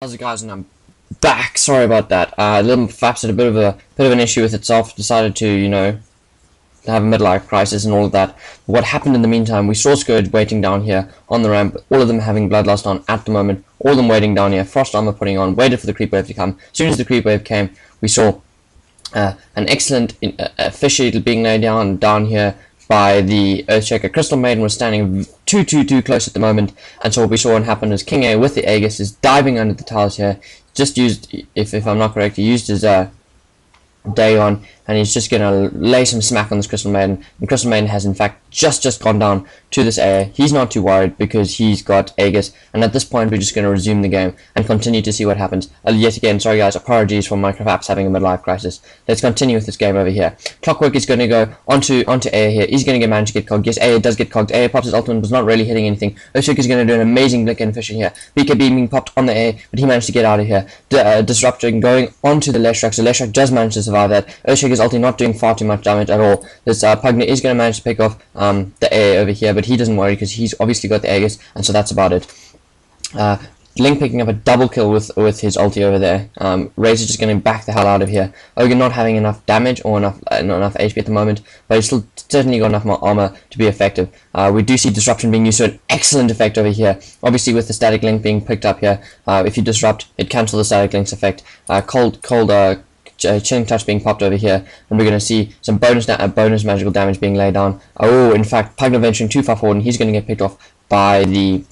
How's it, guys? And I'm back. Sorry about that. Little Faps had a bit of an issue with itself. Decided to, have a midlife crisis and all of that. But what happened in the meantime? We saw Scourge waiting down here on the ramp. All of them having Bloodlust on at the moment. All of them waiting down here. Frost Armor putting on. Waited for the creep wave to come. As soon as the creep wave came, we saw an excellent fishy being laid down here by the Earthshaker. Crystal Maiden was standing too close at the moment, and so what we saw happen is King A with the Aegis is diving under the towers here. Just used, if I'm not correct, he used his Dagon, and he's just gonna lay some smack on this Crystal Maiden. And Crystal Maiden has in fact just gone down to this area. He's not too worried because he's got Aegis, and at this point we're just gonna resume the game and continue to see what happens. Yet again, sorry guys, apologies for Minecraft having a midlife crisis. Let's continue with this game over here. Clockwork is gonna go onto Aya here. He's gonna manage to get cogged. Yes, Aya does get cogged. Aya pops his ultimate, was not really hitting anything. Earthshaker is gonna do an amazing blink and fisher here. BKB being popped on the Aya, but he managed to get out of here. Disrupting going onto the Leshrac, so Leshrac does manage to survive that. Earthshaker's ulti not doing far too much damage at all. This Pugna is going to manage to pick off the Aya over here, but he doesn't worry because he's obviously got the Aegis, and so that's about it. Link picking up a double kill with his ulti over there. Razor just going to back the hell out of here. Ogre not having enough damage or not enough HP at the moment, but he's still certainly got enough more armor to be effective. We do see disruption being used to an excellent effect over here. Obviously with the static link being picked up here, if you disrupt, it cancels the static link's effect. Chilling Touch being popped over here, and we're going to see some bonus magical damage being laid down. Oh, in fact, Pugna venturing too far forward, and he's going to get picked off by the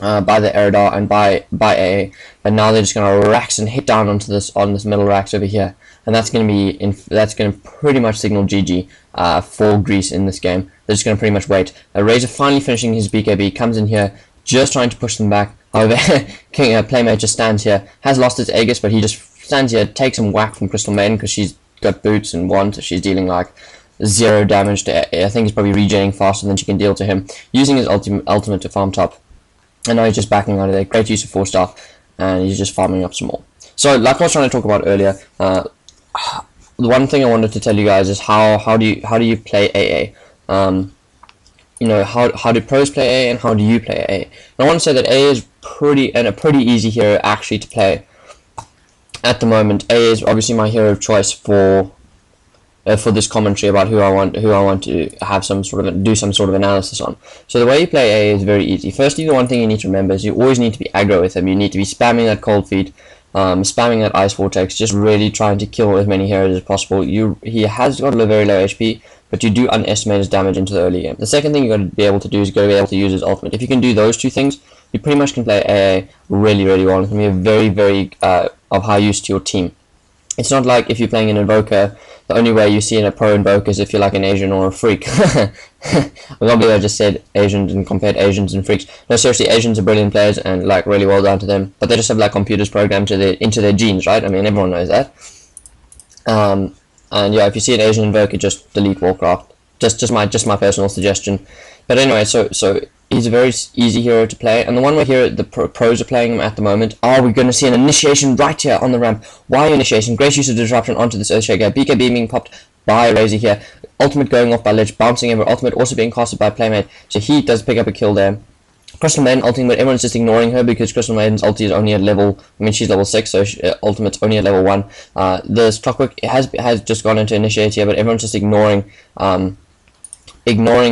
Eridar and by AA. But now they're just going to rax and hit down onto this middle racks over here, and that's going to pretty much signal GG for Greece in this game. They're just going to pretty much wait. Razor finally finishing his BKB comes in here, just trying to push them back. However, Playmate just stands here, has lost his Aegis, but he just stands here, takes some whack from Crystal Maiden because she's got boots and wand, so she's dealing like 0 damage to I think he's probably regenerating faster than she can deal to him, using his ultimate to farm top. And now he's just backing out of there. Great use of 4-star, and he's just farming up some more. So, like I was trying to talk about earlier, the one thing I wanted to tell you guys is how do you play AA? How do pros play AA and how do you play AA? And I want to say that AA is a pretty easy hero actually to play. At the moment, A is obviously my hero of choice for this commentary about who I want to have do some sort of analysis on. So the way you play A is very easy. Firstly, the one thing you need to remember is you always need to be aggro with him. You need to be spamming that cold feet, spamming that ice vortex, just really trying to kill as many heroes as possible. He has got a very low HP, but you do underestimate his damage into the early game. The second thing you got to be able to do is be able to use his ultimate. If you can do those two things, you pretty much can play AA really well. It's going to be very of high use to your team. It's not like if you're playing an Invoker, the only way you see in a pro Invoker is if you're like an Asian or a freak. I can't believe I just said Asians and compared Asians and freaks. No, seriously, Asians are brilliant players and like really well done to them, but they just have like computers programmed into their genes, right? I mean, everyone knows that. And yeah, if you see an Asian Invoker, just delete Warcraft. Just my personal suggestion. But anyway, so he's a very easy hero to play, and the one here the pros are playing him at the moment. Oh, we're going to see an initiation right here on the ramp. Why initiation? Great use of disruption onto this Earthshaker. BKB being popped by Razor here. Ultimate going off by Lich, bouncing over. Ultimate also being casted by Playmate, so he does pick up a kill there. Crystal Maiden ulting, but everyone's just ignoring her because Crystal Maiden's ulti is only at level, she's level 6, so ultimate's only at level 1. This Clockwork has just gone into initiate here, but everyone's just ignoring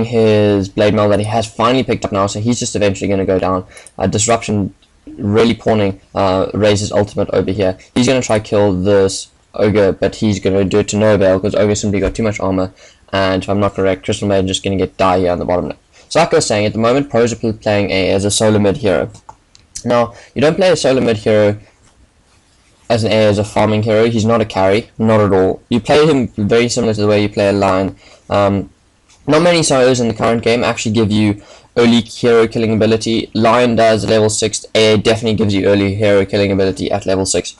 his blade mail that he has finally picked up now, so he's just eventually going to go down. Disruption really pawning Razor's ultimate over here. He's going to try kill this Ogre, but he's going to do it to no avail because Ogre simply got too much armor, and if I'm not correct, Crystal Maiden just going to die here on the bottom. So like I was saying, at the moment pros are playing as a solo mid hero. Now, you don't play a solo mid hero as a farming hero. He's not a carry, not at all. You play him very similar to the way you play a Lion. Not many solos in the current game actually give you early hero killing ability. Lion does level 6, AA definitely gives you early hero killing ability at level 6.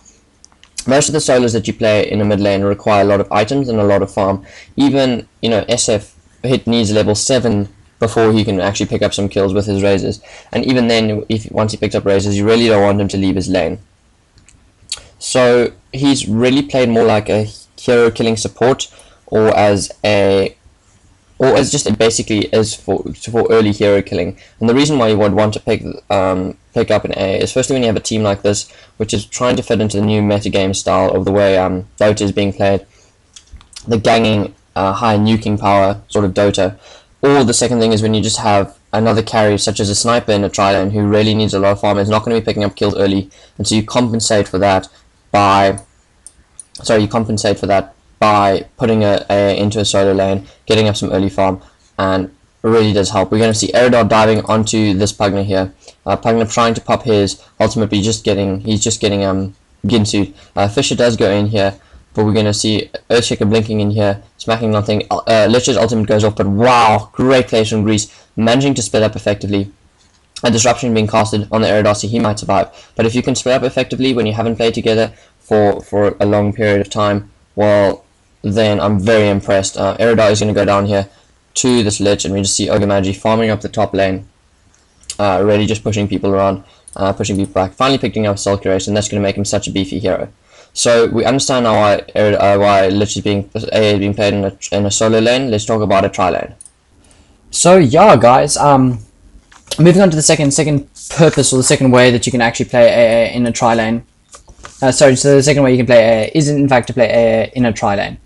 Most of the solos that you play in a mid lane require a lot of items and a lot of farm. Even, SF needs level 7 before he can actually pick up some kills with his Razors. And even then, once he picks up Razors, you really don't want him to leave his lane. So he's really played more like a hero killing support or as a or as just it basically is for early hero killing. And the reason why you would want to pick up an AA is firstly when you have a team like this, which is trying to fit into the new metagame style of the way Dota is being played, the ganging, high nuking power sort of Dota. Or the second thing is when you just have another carry such as a sniper in a tri-lane who really needs a lot of farm, is not going to be picking up kills early, and so you compensate for that by putting a into a solo lane, getting up some early farm, and it really does help. We're going to see Eridar diving onto this Pugna here. Pugna trying to pop his ultimate, but he's just getting Ginsued. Fisher does go in here, but we're going to see Earthshaker blinking in here, smacking nothing. Lich's ultimate goes off, but wow, great plays from Grease, managing to split up effectively. A disruption being casted on the Eridar, so he might survive. But if you can split up effectively when you haven't played together for a long period of time, well, then I'm very impressed. Eridar is going to go down here to this Lich, and we just see Ogre Magi farming up the top lane, really just pushing people around, pushing people back, finally picking up Soul Curation, and that's going to make him such a beefy hero. So we understand now why Lich is being played in a solo lane. Let's talk about a tri lane. So yeah, guys, moving on to the second purpose, or the second way that you can actually play AA in a tri lane. So the second way you can play AA is in fact to play AA in a tri lane.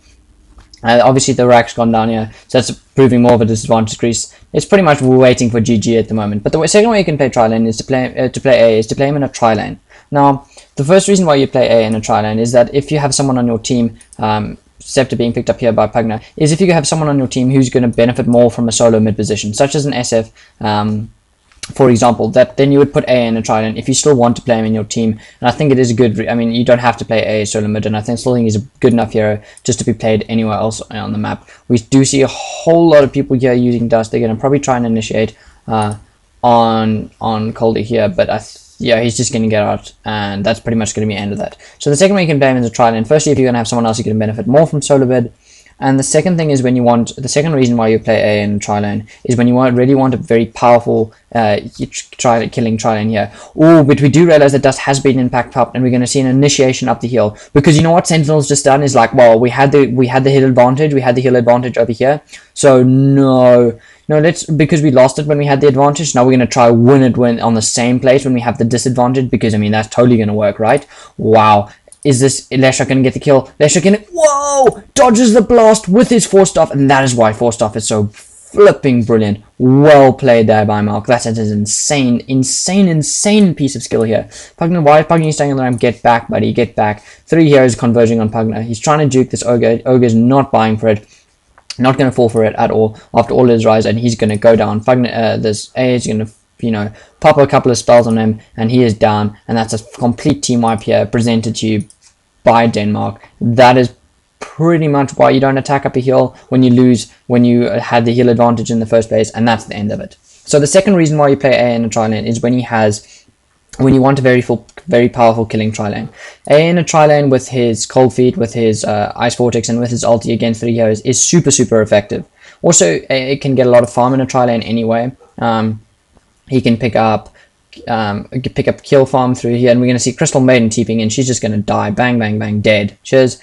Obviously the rack's gone down here, so that's proving more of a disadvantage. Grease. It's pretty much waiting for GG at the moment. But the second way you can play tri lane is to play AA is to play him in a tri lane. Now, the first reason why you play AA in a tri lane is that if you have someone on your team, Scepter being picked up here by Pugna, is if you have someone on your team who's going to benefit more from a solo mid position, such as an SF, for example, that then you would put AA in a tri lane if you still want to play him in your team. And I think it is a good, I mean, you don't have to play AA solo mid, and I still think he's a good enough hero just to be played anywhere else on the map. We do see a whole lot of people here using Dust. They're going to probably try and initiate on Coldie here, but yeah, he's just going to get out, and that's pretty much going to be the end of that. So the second way you can play him is a tri lane. Firstly, if you're going to have someone else, you can benefit more from solo mid. And the second thing is the second reason why you play A in tri lane is when you really want a very powerful killing tri lane here. Oh, but we do realize that Dust has been in pack pop, and we're going to see an initiation up the hill, because you know what Sentinel's just done is like, well, we had the heal advantage over here, so no, because we lost it when we had the advantage. Now we're going to try win it on the same place when we have the disadvantage, because I mean that's totally going to work, right? Wow. Is this Leshrac going to get the kill? Leshrac can, whoa! Dodges the blast with his Force Staff, and that is why Force Staff is so flipping brilliant. Well played there by Mark. That's an insane piece of skill here. Pugna, why is Pugna staying on the ramp? Get back, buddy, get back. 3 heroes converging on Pugna. He's trying to juke this Ogre. Ogre's not buying for it. Not going to fall for it at all after all his rise, and he's going to go down. Pugna, this A is going to, pop a couple of spells on him, and he is down, and that's a complete team wipe here presented to you by Denmark. That is pretty much why you don't attack up a hill when you had the heal advantage in the first place, and that's the end of it. So the second reason why you play A in a tri lane is when you want a very powerful killing tri lane. A in a tri lane with his Cold Feet, with his Ice Vortex, and with his ulti against 3 heroes is super effective. Also, it can get a lot of farm in a tri lane anyway. He can pick up kill farm through here, and we're going to see Crystal Maiden TPing in. She's just going to die. Bang, bang, bang, dead. Cheers.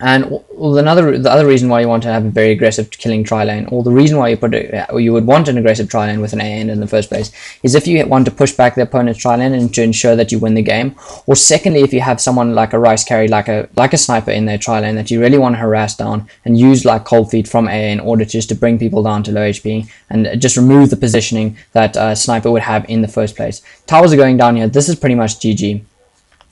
And the other reason why you want to have a very aggressive killing tri lane, or the reason why you would want an aggressive tri lane with an A in the first place, is if you want to push back the opponent's tri lane and to ensure that you win the game. Or secondly, if you have someone like a Rice carry, like a sniper in their tri lane that you really want to harass down and use like Cold Feet from A in order just to bring people down to low HP and just remove the positioning that sniper would have in the first place. Towers are going down here. This is pretty much GG.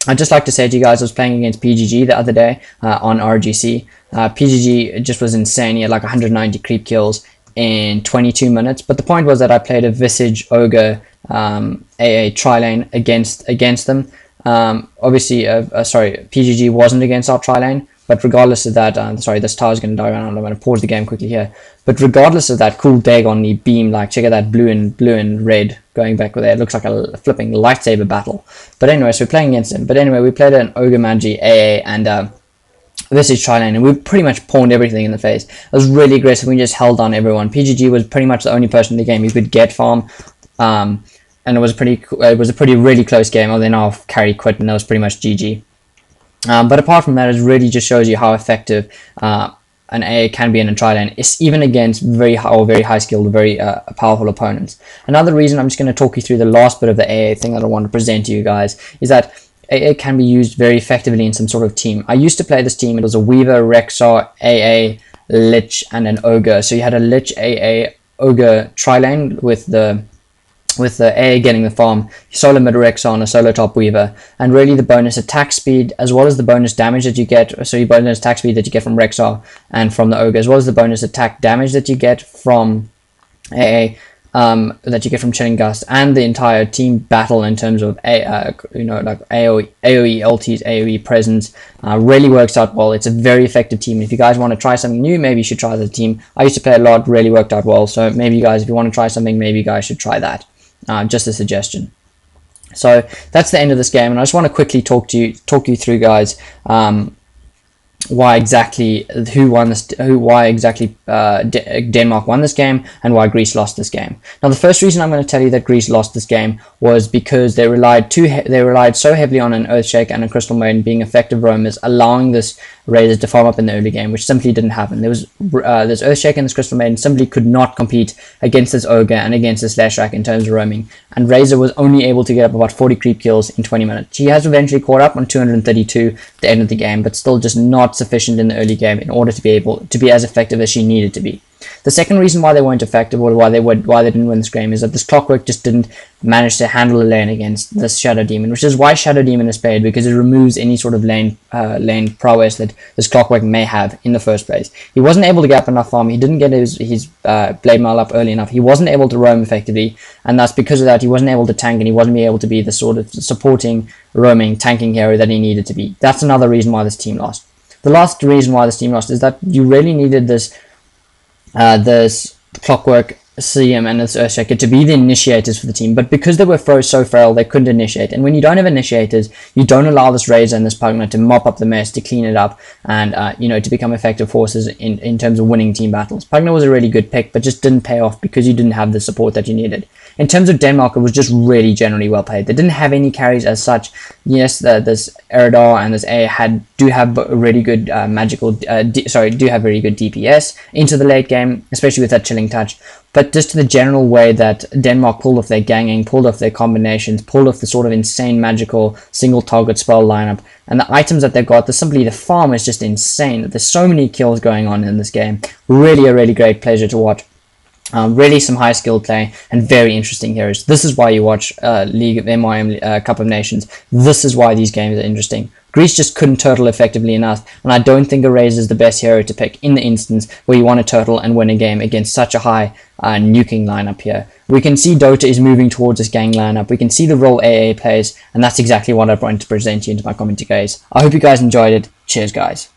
I'd just like to say to you guys, I was playing against PGG the other day on RGC. PGG just was insane. He had like 190 creep kills in 22 minutes. But the point was that I played a Visage Ogre AA tri lane against them. Obviously, PGG wasn't against our tri lane. But regardless of that, this tower's going to die right now. I'm going to pause the game quickly here. But regardless of that, cool Dagon, the beam, like check out that blue and red going back with there. It looks like a flipping lightsaber battle. But anyway, so we're playing against him. But anyway, we played an Ogre Magi AA and this is tri lane, and we pretty much pawned everything in the face. It was really aggressive. We just held on everyone. PGG was pretty much the only person in the game who could get farm. And it was a really close game. Then our carry quit, and that was pretty much GG. But apart from that, it really just shows you how effective an AA can be in a tri lane, is even against very high skilled, very powerful opponents. Another reason I'm just going to talk you through the last bit of the AA thing that I want to present to you guys is that AA can be used very effectively in some sort of team. I used to play this team. It was a Weaver, Rexxar, AA, Lich, and an Ogre. So you had a Lich, AA, Ogre tri-lane with the AA getting the farm, solo mid Rexxar and a solo top Weaver, and really the bonus attack speed as well as the bonus damage that you get. So your bonus attack speed that you get from Rexxar and from the Ogre, as well as the bonus attack damage that you get from AA. That you get from Chilling Gust, and the entire team battle in terms of like AoE ultis, AoE presence, really works out well. It's a very effective team. If you guys want to try something new, maybe you should try the team. I used to play a lot, really worked out well. So maybe you guys, if you want to try something, maybe you guys should try that. Just a suggestion. So that's the end of this game, and I just want to quickly talk you through, guys, why exactly Denmark won this game and why Greece lost this game. Now, the first reason I'm going to tell you that Greece lost this game was because they relied so heavily on an Earthshake and a Crystal Maiden being effective roamers, allowing this Razor to farm up in the early game, which simply didn't happen. There was this Earthshake and this Crystal Maiden simply could not compete against this Ogre and against this Leshrac in terms of roaming, and Razor was only able to get up about 40 creep kills in 20 minutes. She has eventually caught up on 232 at the end of the game, but still just not sufficient in the early game in order to be able to be as effective as she needed to be. The second reason why they weren't effective, or why they didn't win this game, is that this Clockwork just didn't manage to handle a lane against this Shadow Demon, which is why Shadow Demon is played, because it removes any sort of lane prowess that this Clockwork may have in the first place. He wasn't able to get up enough farm. He didn't get his Blade Mail up early enough. He wasn't able to roam effectively, and that's because of that he wasn't able to tank, and he wasn't able to be the sort of supporting, roaming, tanking hero that he needed to be. That's another reason why this team lost. The last reason why this team lost is that you really needed this Clockwork, CM, and this Earthshaker to be the initiators for the team, but because they were so frail, they couldn't initiate. And when you don't have initiators, you don't allow this Razor and this Pugna to mop up the mess, to clean it up, and to become effective forces in terms of winning team battles. Pugna was a really good pick, but just didn't pay off because you didn't have the support that you needed. In terms of Denmark, it was just really generally well played. They didn't have any carries as such. Yes, this Eridar and this A do have really good do have very good DPS into the late game, especially with that Chilling Touch. But just the general way that Denmark pulled off their ganging, pulled off their combinations, pulled off the sort of insane magical single target spell lineup, and the items that they've got, the farm is just insane. There's so many kills going on in this game. Really a really great pleasure to watch. Really some high skill play and very interesting heroes. This is why you watch League of MIM Cup of Nations. This is why these games are interesting. Greece just couldn't turtle effectively enough, and I don't think a Razor is the best hero to pick in the instance where you want to turtle and win a game against such a high nuking lineup here. We can see Dota is moving towards this gang lineup. We can see the role AA plays, and that's exactly what I wanted to present you into my commentary, guys. I hope you guys enjoyed it. Cheers, guys.